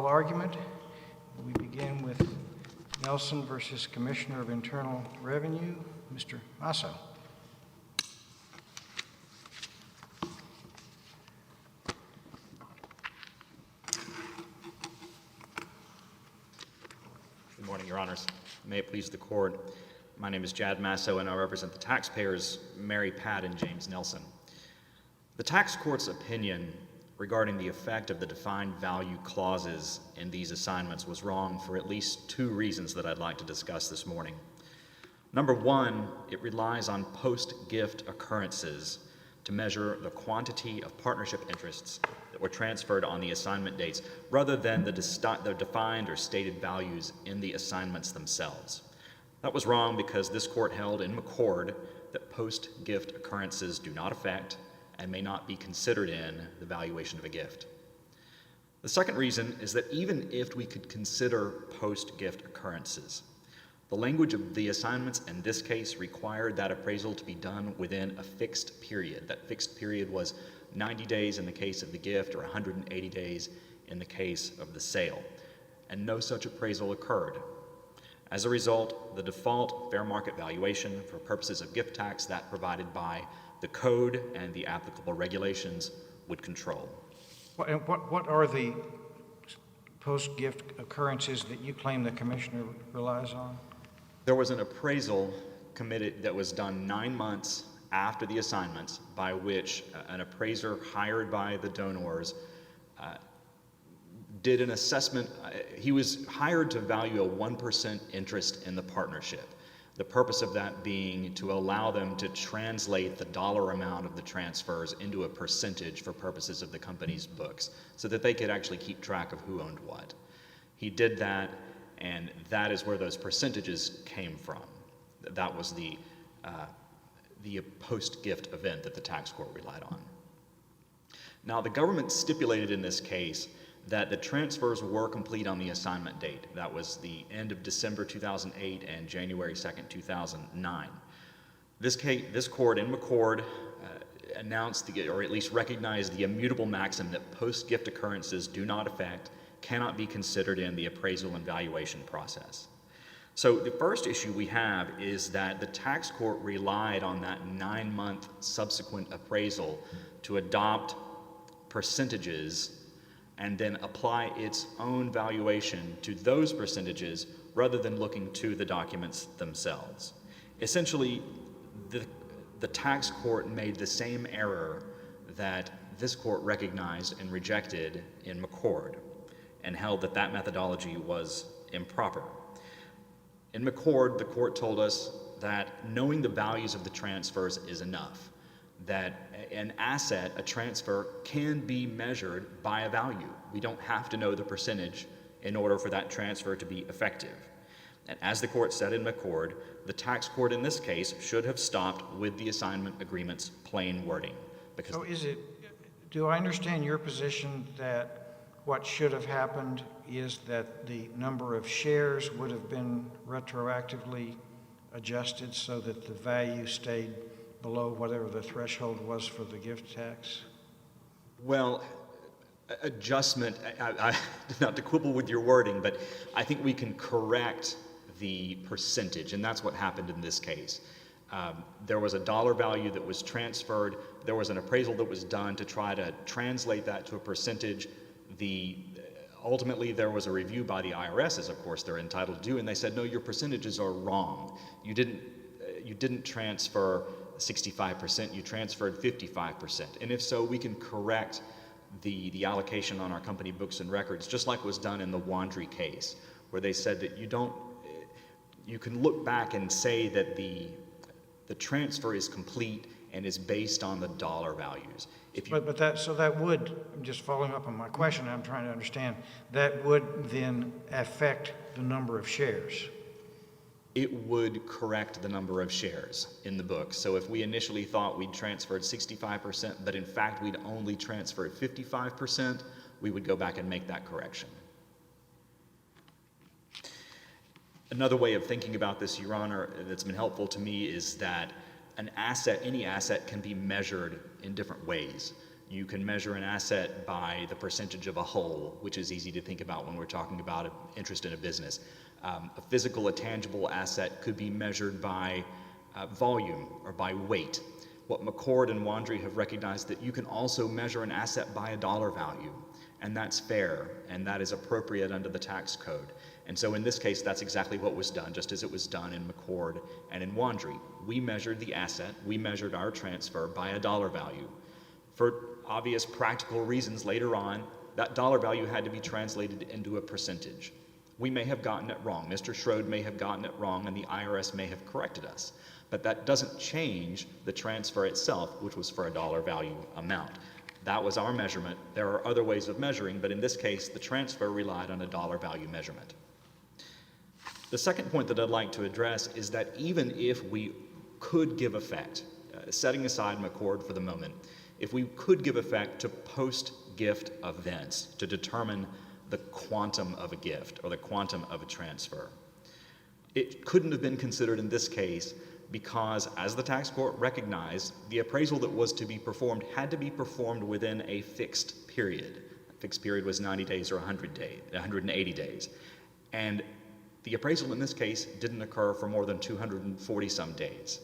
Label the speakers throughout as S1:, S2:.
S1: call argument. We begin with Nelson versus Commissioner of Internal Revenue, Mr. Masso.
S2: Good morning, Your Honors. May it please the Court. My name is Jadd Masso, and I represent the taxpayers Mary Pat and James Nelson. The tax court's opinion regarding the effect of the defined value clauses in these assignments was wrong for at least two reasons that I'd like to discuss this morning. Number one, it relies on post-gift occurrences to measure the quantity of partnership interests that were transferred on the assignment dates rather than the defined or stated values in the assignments themselves. That was wrong because this court held in McCord that post-gift occurrences do not affect and may not be considered in the valuation of a gift. The second reason is that even if we could consider post-gift occurrences, the language of the assignments in this case required that appraisal to be done within a fixed period. That fixed period was 90 days in the case of the gift or 180 days in the case of the sale, and no such appraisal occurred. As a result, the default fair market valuation for purposes of gift tax that provided by the code and the applicable regulations would control.
S1: What are the post-gift occurrences that you claim the Commissioner relies on?
S2: There was an appraisal committed that was done 9 months after the assignments by which an appraiser hired by the donors did an assessment. He was hired to value a 1% interest in the partnership. The purpose of that being to allow them to translate the dollar amount of the transfers into a percentage for purposes of the company's books so that they could actually keep track of who owned what. He did that, and that is where those percentages came from. That was the post-gift event that the tax court relied on. Now, the government stipulated in this case that the transfers were complete on the assignment date. That was the end of December 2008 and January 2nd, 2009. This court in McCord announced, or at least recognized, the immutable maxim that post-gift occurrences do not affect, cannot be considered in the appraisal and valuation process. So the first issue we have is that the tax court relied on that 9-month subsequent appraisal to adopt percentages and then apply its own valuation to those percentages rather than looking to the documents themselves. Essentially, the tax court made the same error that this court recognized and rejected in McCord and held that that methodology was improper. In McCord, the court told us that knowing the values of the transfers is enough, that an asset, a transfer, can be measured by a value. We don't have to know the percentage in order for that transfer to be effective. And as the court said in McCord, the tax court in this case should have stopped with the assignment agreement's plain wording. Because
S1: do I understand your position that what should have happened is that the number of shares would have been retroactively adjusted so that the value stayed below whatever the threshold was for the gift tax?
S2: Well, adjustment, not to quibble with your wording, but I think we can correct the percentage, and that's what happened in this case. There was a dollar value that was transferred. There was an appraisal that was done to try to translate that to a percentage. Ultimately, there was a review by the IRS, as of course they're entitled to do, and they said, no, your percentages are wrong. You didn't transfer 65%, you transferred 55%. And if so, we can correct the allocation on our company books and records, just like was done in the Wandry case, where they said that you can look back and say that the transfer is complete and is based on the dollar values.
S1: So that would, just following up on my question, I'm trying to understand, that would then affect the number of shares.
S2: It would correct the number of shares in the book. So if we initially thought we'd transferred 65%, but in fact we'd only transferred 55%, we would go back and make that correction. Another way of thinking about this, Your Honor, that's been helpful to me is that an asset, any asset, can be measured in different ways. You can measure an asset by the percentage of a whole, which is easy to think about when we're talking about an interest in a business. A physical, a tangible asset could be measured by volume or by weight. What McCord and Wandry have recognized that you can also measure an asset by a dollar value, and that's fair, and that is appropriate under the tax code. And so in this case, that's exactly what was done, just as it was done in McCord and in Wandry. We measured the asset, we measured our transfer by a dollar value. For obvious practical reasons later on, that dollar value had to be translated into a percentage. We may have gotten it wrong. Mr. Schroed may have gotten it wrong, and the IRS may have corrected us. But that doesn't change the transfer itself, which was for a dollar value amount. That was our measurement. There are other ways of measuring, but in this case, the transfer relied on a dollar value measurement. The second point that I'd like to address is that even if we could give effect, setting aside McCord for the moment, if we could give effect to post-gift events to determine the quantum of a gift or the quantum of a transfer, it couldn't have been considered in this case because, as the tax court recognized, the appraisal that was to be performed had to be performed within a fixed period. The fixed period was 90 days or 180 days. And the appraisal in this case didn't occur for more than 240 some days.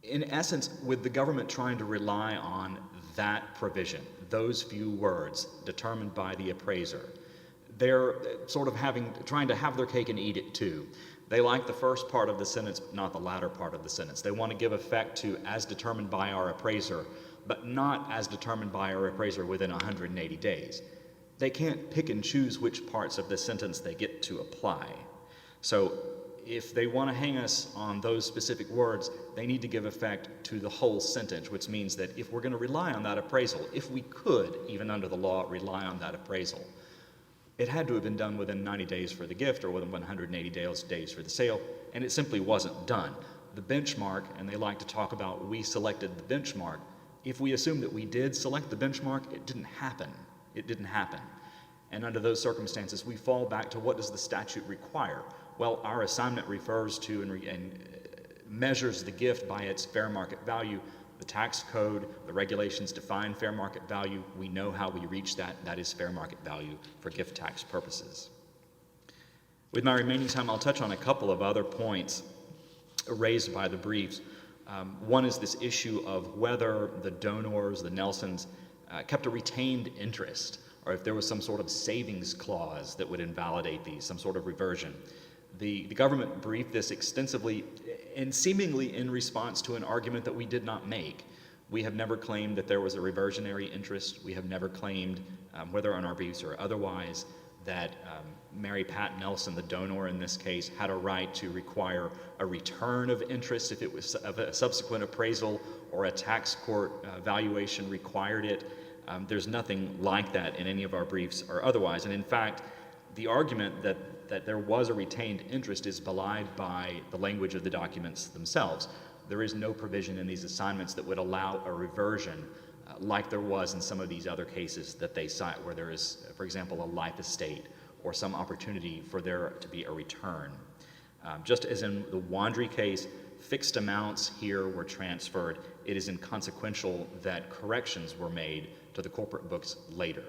S2: In essence, with the government trying to rely on that provision, those few words determined by the appraiser, they're sort of trying to have their cake and eat it too. They like the first part of the sentence, but not the latter part of the sentence. They want to give effect to as determined by our appraiser, but not as determined by our appraiser within 180 days. They can't pick and choose which parts of the sentence they get to apply. So if they want to hang us on those specific words, they need to give effect to the whole sentence, which means that if we're going to rely on that appraisal, if we could, even under the law, rely on that appraisal, it had to have been done within 90 days for the gift or within 180 days for the sale, and it simply wasn't done. The benchmark, and they like to talk about we selected the benchmark, if we assume that we did select the benchmark, it didn't happen. It didn't happen. And under those circumstances, we fall back to what does the statute require? Well, our assignment refers to and measures the gift by its fair market value. The tax code, the regulations define fair market value. We know how we reach that. That is fair market value for gift tax purposes. With my remaining time, I'll touch on a couple of other points raised by the briefs. One is this issue of whether the donors, the Nelsons, kept a retained interest, or if there was some sort of savings clause that would invalidate these, some sort of reversion. The government briefed this extensively and seemingly in response to an argument that we did not make. We have never claimed that there was a reversionary interest. We have never claimed, whether on our briefs or otherwise, that Mary Pat Nelson, the donor in this case, had a right to require a return of interest if it was of a subsequent appraisal or a tax court valuation required it. There's nothing like that in any of our briefs or otherwise. And in fact, the argument that there was a retained interest is belied by the language of the documents themselves. There is no provision in these assignments that would allow a reversion like there was in some of these other cases that they cite, where there is, for example, a life estate or some opportunity for there to be a return. Just as in the Wandry case, fixed amounts here were transferred. It is inconsequential that corrections were made to the corporate books later.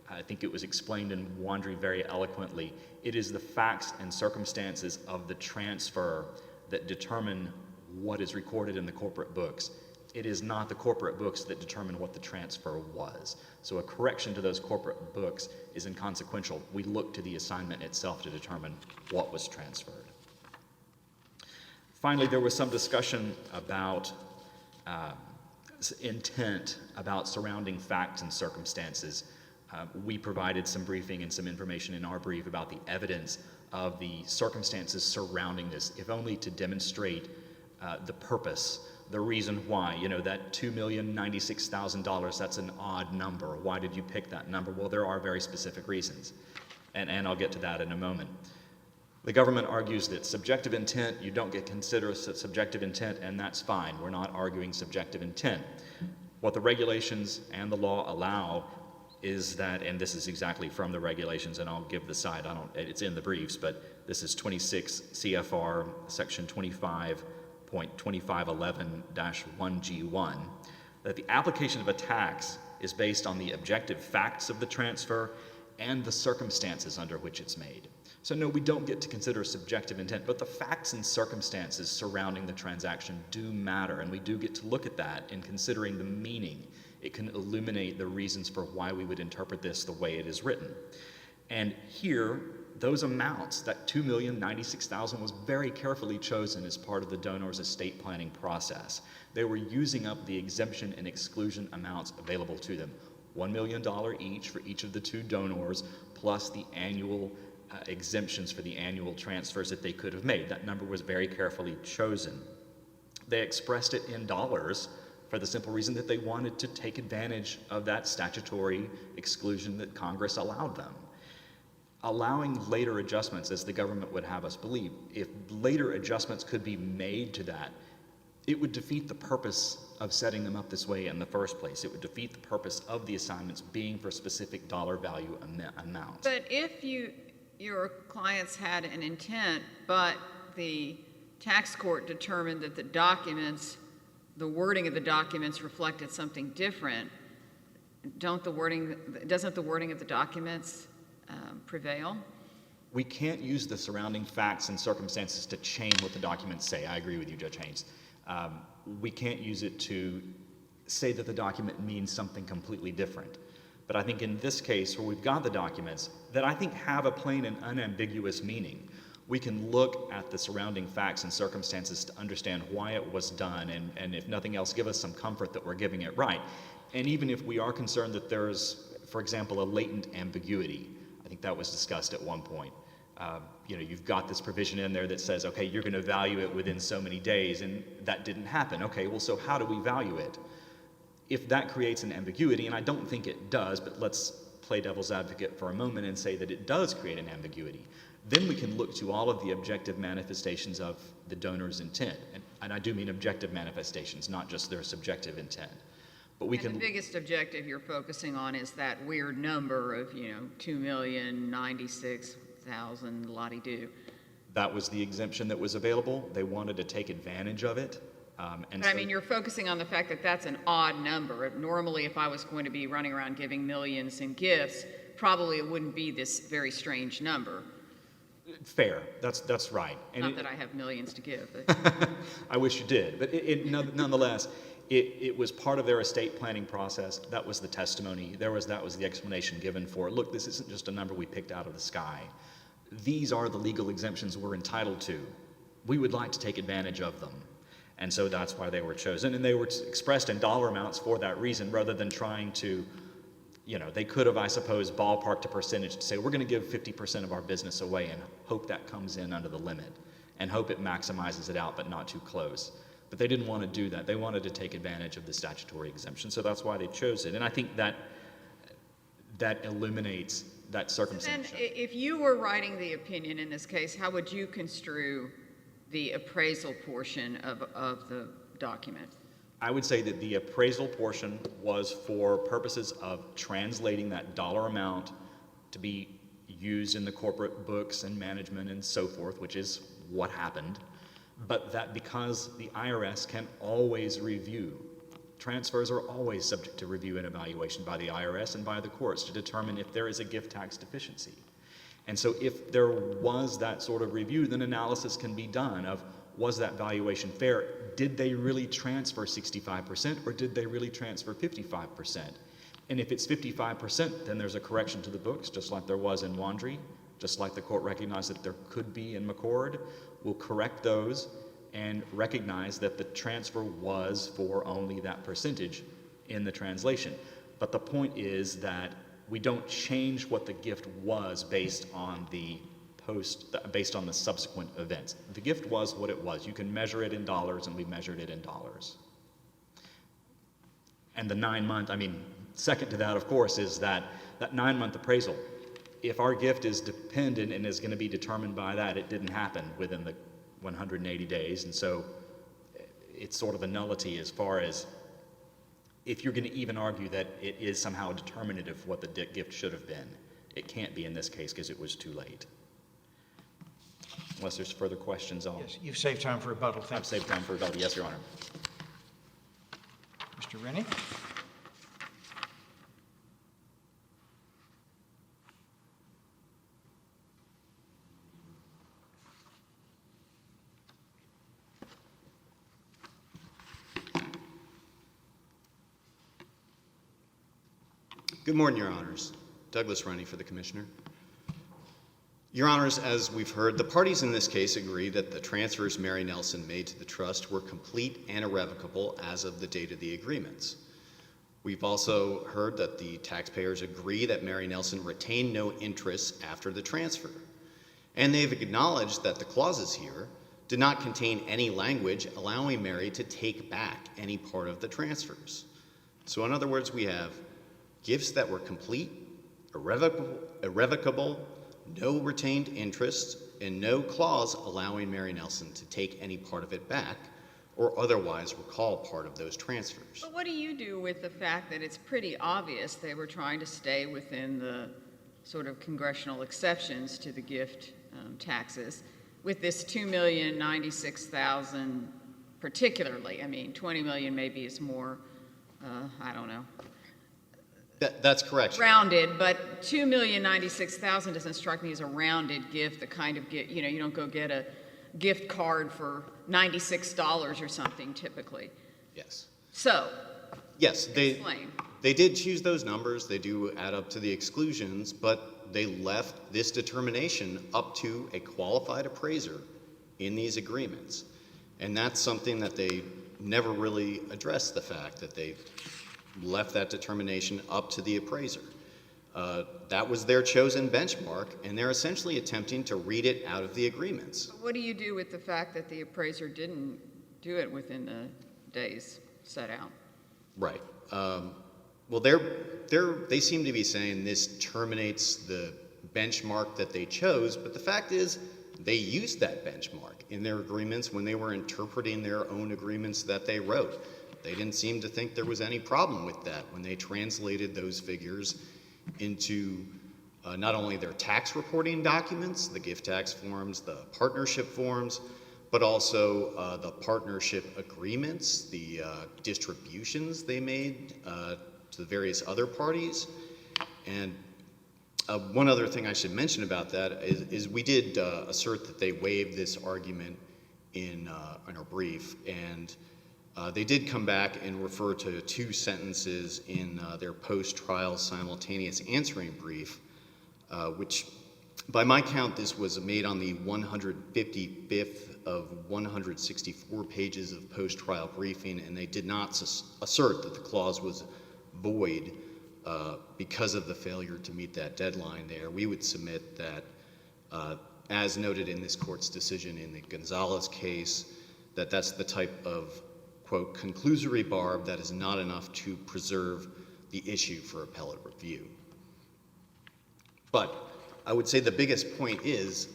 S2: I think it was explained in Wandry very eloquently. It is the facts and circumstances of the transfer that determine what is recorded in the corporate books. It is not the corporate books that determine what the transfer was. So a correction to those corporate books is inconsequential. We look to the assignment itself to determine what was transferred. Finally, there was some discussion about intent, about surrounding facts and circumstances. We provided some briefing and some information in our brief about the evidence of the circumstances surrounding this, if only to demonstrate the purpose, the reason why. You know, that $2,096,000, that's an odd number. Why did you pick that number? Well, there are very specific reasons, and I'll get to that in a moment. The government argues that subjective intent, you don't get considered subjective intent, and that's fine. We're not arguing subjective intent. What the regulations and the law allow is that, and this is exactly from the regulations, and I'll give the side, it's in the briefs, but this is 26 CFR section 25.2511-1G1. that the application of a tax is based on the objective facts of the transfer and the circumstances under which it's made. So no, we don't get to consider subjective intent, but the facts and circumstances surrounding the transaction do matter, and we do get to look at that in considering the meaning. It can illuminate the reasons for why we would interpret this the way it is written. And here, those amounts, that $2,096,000 was very carefully chosen as part of the donor's estate planning process. They were using up the exemption and exclusion amounts available to them. $1 million each for each of the two donors, plus the annual exemptions for the annual transfers that they could have made. That number was very carefully chosen. They expressed it in dollars for the simple reason that they wanted to take advantage of that statutory exclusion that Congress allowed them. Allowing later adjustments, as the government would have us believe, if later adjustments could be made to that, it would defeat the purpose of setting them up this way in the first place. It would defeat the purpose of the assignments being for specific dollar value amounts.
S3: But if your clients had an intent, but the tax court determined that the wording of the documents reflected something different, doesn't the wording of the documents prevail?
S2: We can't use the surrounding facts and circumstances to change what the documents say. I agree with you, Judge Haynes. We can't use it to say that the document means something completely different. But I think in this case, where we've got the documents that I think have a plain and unambiguous meaning, we can look at the surrounding facts and circumstances to understand why it was done, and if nothing else, give us some comfort that we're giving it right. And even if we are concerned that there's, for example, a latent ambiguity, I think that was discussed at one point. You've got this provision in there that says, okay, you're going to value it within so many days, and that didn't happen. Okay, well, so how do we value it? If that creates an ambiguity, and I don't think it does, but let's play devil's advocate for a moment and say that it does create an ambiguity, then we can look to all of the objective manifestations of the donor's intent. And I do mean objective manifestations, not just their subjective intent. But we can.
S3: The biggest objective you're focusing on is that weird number of, 2,096,000 la-di-do.
S2: That was the exemption that was available. They wanted to take advantage of it.
S3: You're focusing on the fact that that's an odd number. Normally, if I was going to be running around giving millions in gifts, probably it wouldn't be this very strange number.
S2: Fair. That's right. And
S3: Not that I have millions to give. But
S2: I wish you did. But nonetheless, it was part of their estate planning process. That was the testimony. That was the explanation given for, look, this isn't just a number we picked out of the sky. These are the legal exemptions we're entitled to. We would like to take advantage of them. And so that's why they were chosen. And they were expressed in dollar amounts for that reason, rather than trying to, they could have, I suppose, ballparked a percentage to say, we're going to give 50% of our business away and hope that comes in under the limit and hope it maximizes it out, but not too close. But they didn't want to do that. They wanted to take advantage of the statutory exemption. So that's why they chose it. And I think that illuminates that circumstance.
S3: And if you were writing the opinion in this case, how would you construe the appraisal portion of the document?
S2: I would say that the appraisal portion was for purposes of translating that dollar amount to be used in the corporate books and management and so forth, which is what happened, but that because the IRS can always review, transfers are always subject to review and evaluation by the IRS and by the courts to determine if there is a gift tax deficiency. And so if there was that sort of review, then analysis can be done of, was that valuation fair? Did they really transfer 65% or did they really transfer 55%? And if it's 55%, then there's a correction to the books, just like there was in Wandry, just like the court recognized that there could be in McCord. We'll correct those and recognize that the transfer was for only that percentage in the translation. But the point is that we don't change what the gift was based on the subsequent events. The gift was what it was. You can measure it in dollars, and we measured it in dollars. And the 9-month, second to that, of course, is that 9-month appraisal. If our gift is dependent and is going to be determined by that, it didn't happen within the 180 days, and so it's sort of a nullity as far as if you're going to even argue that it is somehow determinative of what the gift should have been. It can't be in this case because it was too late. Unless there's further questions,
S1: Yes, you've saved time for rebuttal.
S2: I've saved time for rebuttal. Yes, Your Honor.
S1: Mr. Mr. Rennie?
S4: Good morning, Your Honors. Douglas Rennie for the Commissioner. Your Honors, as we've heard, the parties in this case agree that the transfers Mary Nelson made to the trust were complete and irrevocable as of the date of the agreements. We've also heard that the taxpayers agree that Mary Nelson retained no interest after the transfer. And they've acknowledged that the clauses here did not contain any language allowing Mary to take back any part of the transfers. So in other words, we have gifts that were complete, irrevocable, no retained interest, and no clause allowing Mary Nelson to take any part of it back or otherwise recall part of those transfers.
S3: But what do you do with the fact that it's pretty obvious they were trying to stay within the sort of congressional exceptions to the gift taxes with this $2,096,000 particularly? I mean, $20 million maybe is more, I don't know.
S4: That's correct.
S3: Rounded, but $2,096,000 doesn't strike me as a rounded gift, the kind of gift, you don't go get a gift card for $96 or something typically.
S4: Yes.
S3: So,
S4: yes,
S3: explain.
S4: They did choose those numbers. They do add up to the exclusions, but they left this determination up to a qualified appraiser in these agreements. And that's something that they never really addressed, the fact that they left that determination up to the appraiser. That was their chosen benchmark, and they're essentially attempting to read it out of the agreements.
S3: What do you do with the fact that the appraiser didn't do it within the days set out?
S4: Right. Well, they seem to be saying this terminates the benchmark that they chose, but the fact is they used that benchmark in their agreements when they were interpreting their own agreements that they wrote. They didn't seem to think there was any problem with that when they translated those figures into not only their tax reporting documents, the gift tax forms, the partnership forms, but also the partnership agreements, the distributions they made to the various other parties. And one other thing I should mention about that is we did assert that they waived this argument in our brief, and they did come back and refer to two sentences in their post-trial simultaneous answering brief, which by my count, this was made on the 155th of 164 pages of post-trial briefing, and they did not assert that the clause was void because of the failure to meet that deadline there. We would submit that, as noted in this court's decision in the Gonzalez case, that that's the type of, quote, conclusory barb that is not enough to preserve the issue for appellate review. But I would say the biggest point is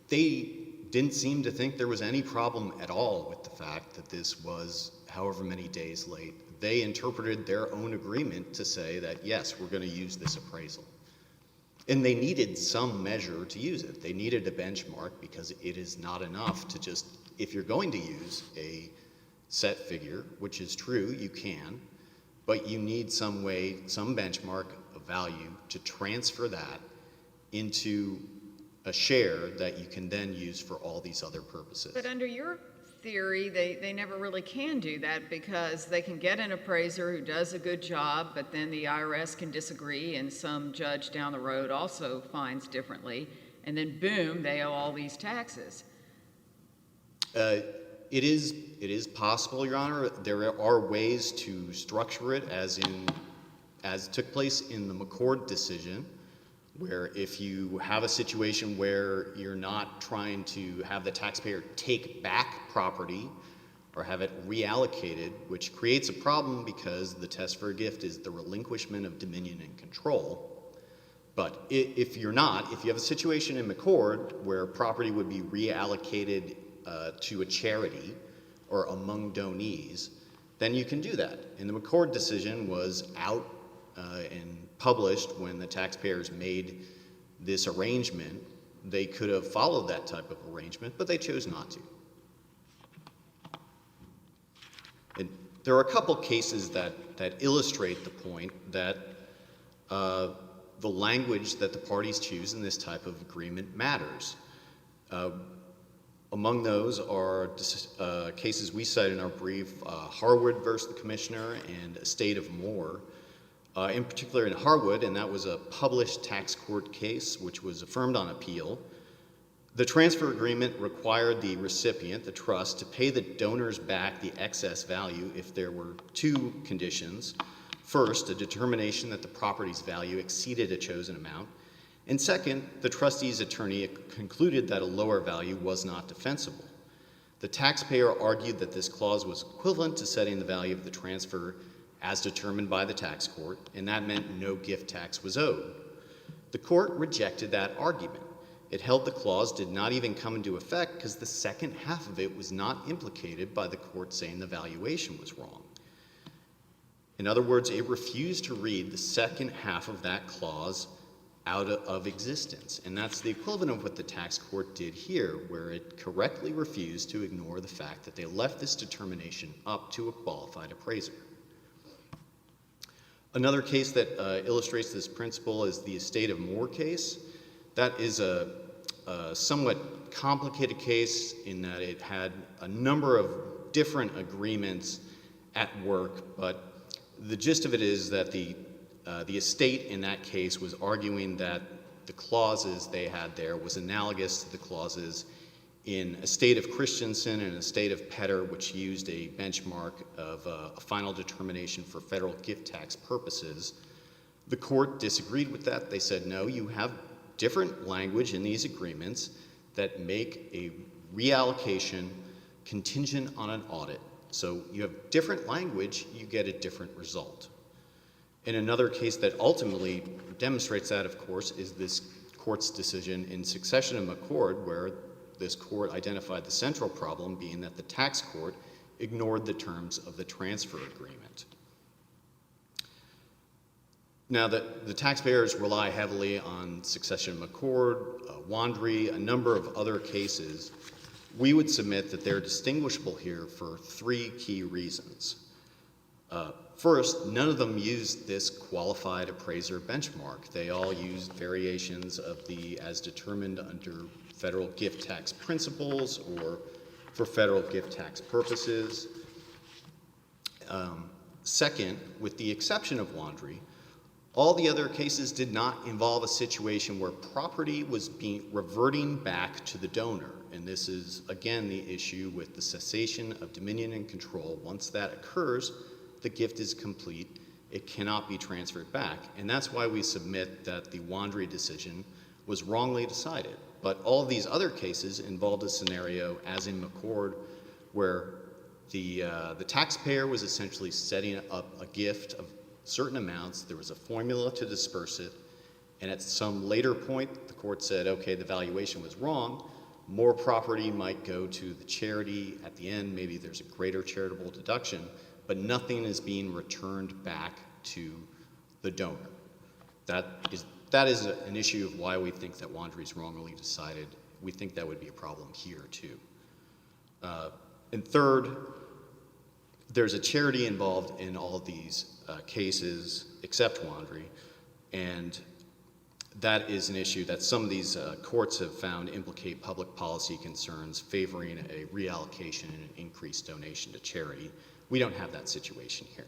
S4: they didn't seem to think there was any problem at all with the fact that this was however many days late. They interpreted their own agreement to say that, yes, we're going to use this appraisal. And they needed some measure to use it. They needed a benchmark because it is not enough to just, if you're going to use a set figure, which is true, you can, but you need some way, some benchmark of value to transfer that into a share that you can then use for all these other purposes.
S3: But under your theory, they never really can do that because they can get an appraiser who does a good job, but then the IRS can disagree and some judge down the road also finds differently, and then boom, they owe all these taxes.
S4: It is possible, Your Honor. There are ways to structure it as took place in the McCord decision, where if you have a situation where you're not trying to have the taxpayer take back property or have it reallocated, which creates a problem because the test for a gift is the relinquishment of dominion and control. But if you have a situation in McCord where property would be reallocated to a charity or among donees, then you can do that. And the McCord decision was out and published when the taxpayers made this arrangement. They could have followed that type of arrangement, but they chose not to. And there are a couple cases that that illustrate the point that the language that the parties choose in this type of agreement matters. Among those are cases we cite in our brief, Harwood versus the Commissioner and Estate of Moore. In particular in Harwood, and that was a published tax court case which was affirmed on appeal, the transfer agreement required the recipient, the trust, to pay the donors back the excess value if there were two conditions. First, a determination that the property's value exceeded a chosen amount. And second, the trustee's attorney concluded that a lower value was not defensible. The taxpayer argued that this clause was equivalent to setting the value of the transfer as determined by the tax court, and that meant no gift tax was owed. The court rejected that argument. It held the clause did not even come into effect because the second half of it was not implicated by the court saying the valuation was wrong. In other words, it refused to read the second half of that clause out of existence. And that's the equivalent of what the tax court did here, where it correctly refused to ignore the fact that they left this determination up to a qualified appraiser. Another case that illustrates this principle is the Estate of Moore case. That is a somewhat complicated case in that it had a number of different agreements at work, but the gist of it is that the estate in that case was arguing that the clauses they had there was analogous to the clauses in Estate of Christensen and Estate of Petter, which used a benchmark of a final determination for federal gift tax purposes. The court disagreed with that. They said, no, you have different language in these agreements that make a reallocation contingent on an audit. So you have different language, you get a different result. In another case that ultimately demonstrates that, of course, is this court's decision in Succession and McCord, where this court identified the central problem being that the tax court ignored the terms of the transfer agreement. Now, the taxpayers rely heavily on Succession and McCord, Wandry, a number of other cases. We would submit that they're distinguishable here for three key reasons. First, none of them used this qualified appraiser benchmark. They all used variations of the as determined under federal gift tax principles or for federal gift tax purposes. Second, with the exception of Wandry, all the other cases did not involve a situation where property was reverting back to the donor. And this is, again, the issue with the cessation of dominion and control. Once that occurs, the gift is complete. It cannot be transferred back. And that's why we submit that the Wandry decision was wrongly decided. But all of these other cases involved a scenario, as in McCord, where the taxpayer was essentially setting up a gift of certain amounts. There was a formula to disperse it. And at some later point, the court said, okay, the valuation was wrong. More property might go to the charity. At the end, maybe there's a greater charitable deduction, but nothing is being returned back to the donor. That is an issue of why we think that Wandry is wrongly decided. We think that would be a problem here, too. And third, there's a charity involved in all of these cases, except Wandry, and that is an issue that some of these courts have found implicate public policy concerns favoring a reallocation and an increased donation to charity. We don't have that situation here.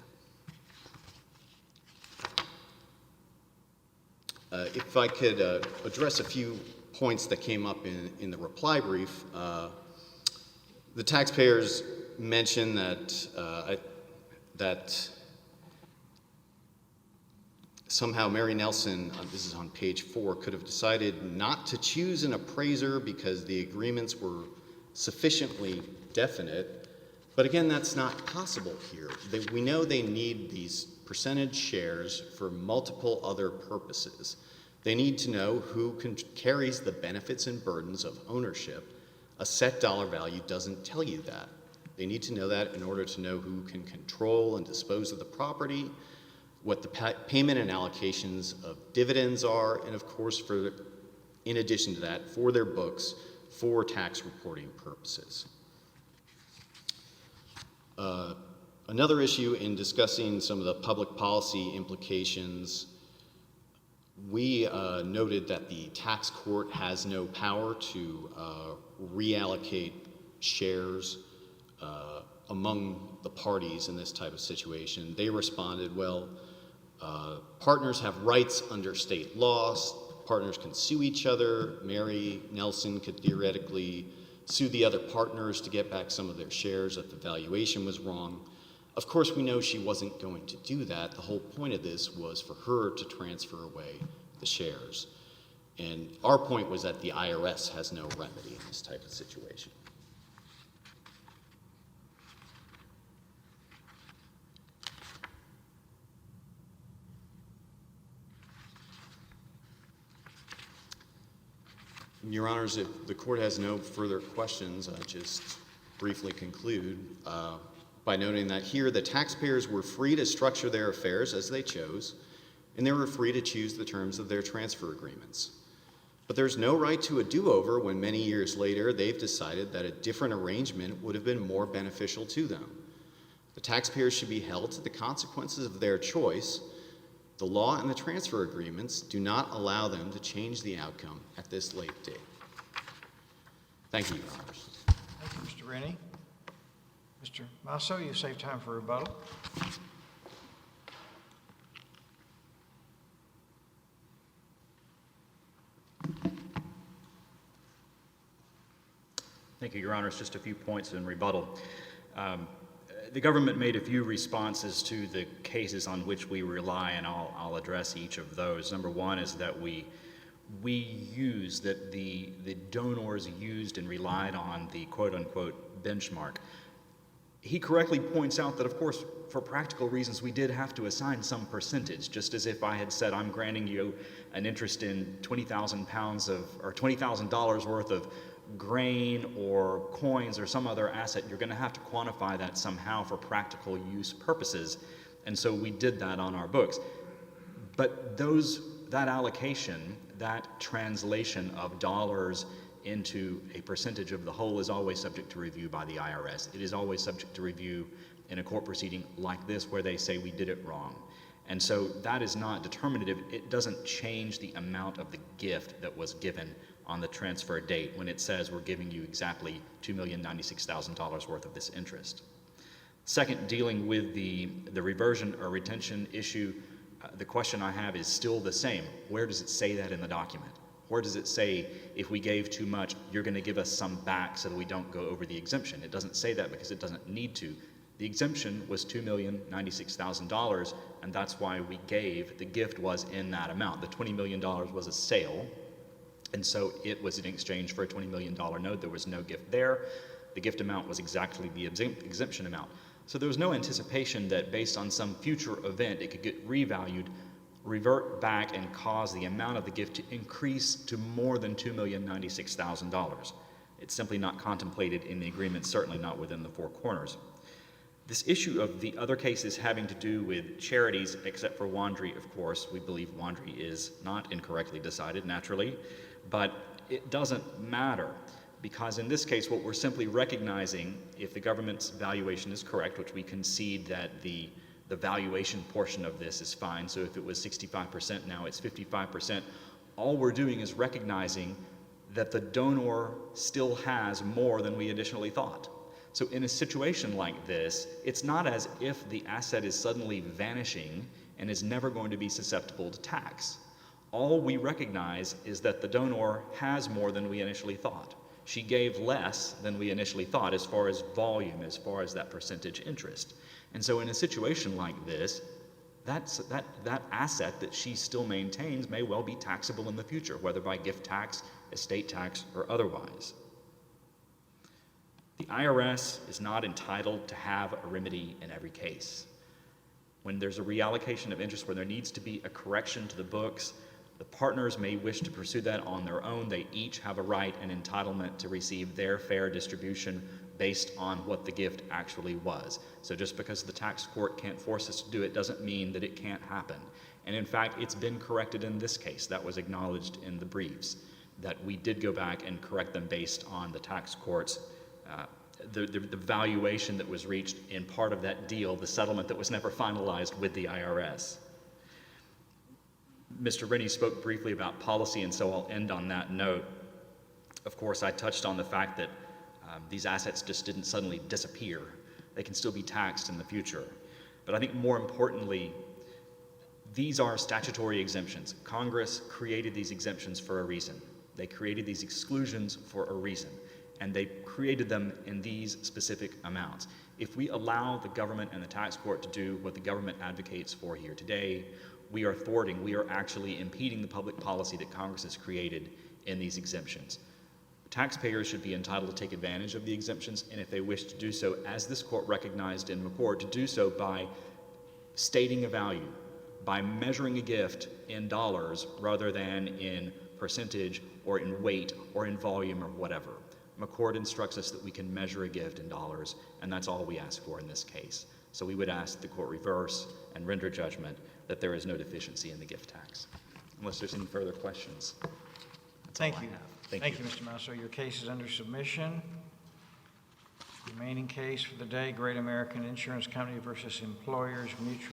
S4: If I could address a few points that came up in the reply brief, the taxpayers mentioned that somehow Mary Nelson, this is on page 4, could have decided not to choose an appraiser because the agreements were sufficiently definite. But again, that's not possible here. We know they need these percentage shares for multiple other purposes. They need to know who carries the benefits and burdens of ownership. A set dollar value doesn't tell you that. They need to know that in order to know who can control and dispose of the property, what the payment and allocations of dividends are, and of course, in addition to that, for their books, for tax reporting purposes. Another issue in discussing some of the public policy implications, we noted that the tax court has no power to reallocate shares among the parties in this type of situation. They responded, well, partners have rights under state laws. Partners can sue each other. Mary Nelson could theoretically sue the other partners to get back some of their shares if the valuation was wrong. Of course, we know she wasn't going to do that. The whole point of this was for her to transfer away the shares. And our point was that the IRS has no remedy in this type of situation. Your Honors, if the court has no further questions, I'll just briefly conclude by noting that here the taxpayers were free to structure their affairs as they chose, and they were free to choose the terms of their transfer agreements. But there's no right to a do-over when many years later they've decided that a different arrangement would have been more beneficial to them. The taxpayers should be held to the consequences of their choice. The law and the transfer agreements do not allow them to change the outcome at this late date. Thank you, Your Honors.
S1: Thank you, Mr. Rennie. Mr. Masso, you saved time for rebuttal.
S2: Thank you, Your Honors. Just a few points in rebuttal. The government made a few responses to the cases on which we rely, and I'll address each of those. Number one is that we use, that the donors used and relied on the quote-unquote benchmark. He correctly points out that, of course, for practical reasons, we did have to assign some percentage, just as if I had said, I'm granting you an interest in 20,000 pounds of, or $20,000 worth of grain or coins or some other asset, you're going to have to quantify that somehow for practical use purposes. And so we did that on our books. But that allocation, that translation of dollars into a percentage of the whole is always subject to review by the IRS. It is always subject to review in a court proceeding like this where they say we did it wrong. And so that is not determinative. It doesn't change the amount of the gift that was given on the transfer date when it says we're giving you exactly $2,096,000 worth of this interest. Second, dealing with the reversion or retention issue, the question I have is still the same. Where does it say that in the document? Where does it say if we gave too much, you're going to give us some back so that we don't go over the exemption? It doesn't say that because it doesn't need to. The exemption was $2,096,000, and that's why we gave. The gift was in that amount. The $20 million was a sale, and so it was in exchange for a $20 million note. There was no gift there. The gift amount was exactly the exemption amount. So there was no anticipation that based on some future event, it could get revalued, revert back, and cause the amount of the gift to increase to more than $2,096,000. It's simply not contemplated in the agreement, certainly not within the four corners. This issue of the other cases having to do with charities, except for Wandry, of course, we believe Wandry is not incorrectly decided, naturally, but it doesn't matter because in this case, what we're simply recognizing, if the government's valuation is correct, which we concede that the valuation portion of this is fine, so if it was 65%, now it's 55%, all we're doing is recognizing that the donor still has more than we initially thought. So in a situation like this, it's not as if the asset is suddenly vanishing and is never going to be susceptible to tax. All we recognize is that the donor has more than we initially thought. She gave less than we initially thought as far as volume, as far as that percentage interest. And so in a situation like this, that asset that she still maintains may well be taxable in the future, whether by gift tax, estate tax, or otherwise. The IRS is not entitled to have a remedy in every case. When there's a reallocation of interest where there needs to be a correction to the books, the partners may wish to pursue that on their own. They each have a right and entitlement to receive their fair distribution based on what the gift actually was. So just because the tax court can't force us to do it doesn't mean that it can't happen. And in fact, it's been corrected in this case. That was acknowledged in the briefs, that we did go back and correct them based on the tax court's the valuation that was reached in part of that deal, the settlement that was never finalized with the IRS. Mr. Rennie spoke briefly about policy, and so I'll end on that note. Of course, I touched on the fact that these assets just didn't suddenly disappear. They can still be taxed in the future. But I think more importantly, these are statutory exemptions. Congress created these exemptions for a reason. They created these exclusions for a reason, and they created them in these specific amounts. If we allow the government and the tax court to do what the government advocates for here today, we are actually impeding the public policy that Congress has created in these exemptions. Taxpayers should be entitled to take advantage of the exemptions, and if they wish to do so, as this court recognized in McCord, to do so by stating a value, by measuring a gift in dollars rather than in percentage or in weight or in volume or whatever. McCord instructs us that we can measure a gift in dollars, and that's all we ask for in this case. So we would ask the court reverse and render judgment that there is no deficiency in the gift tax. Unless there's any further questions. That's all
S1: Thank
S2: I
S1: you.
S2: have.
S1: Thank you, Mr. Masso. Your case is under submission. Remaining case for the day, Great American Insurance Company versus Employers Mutual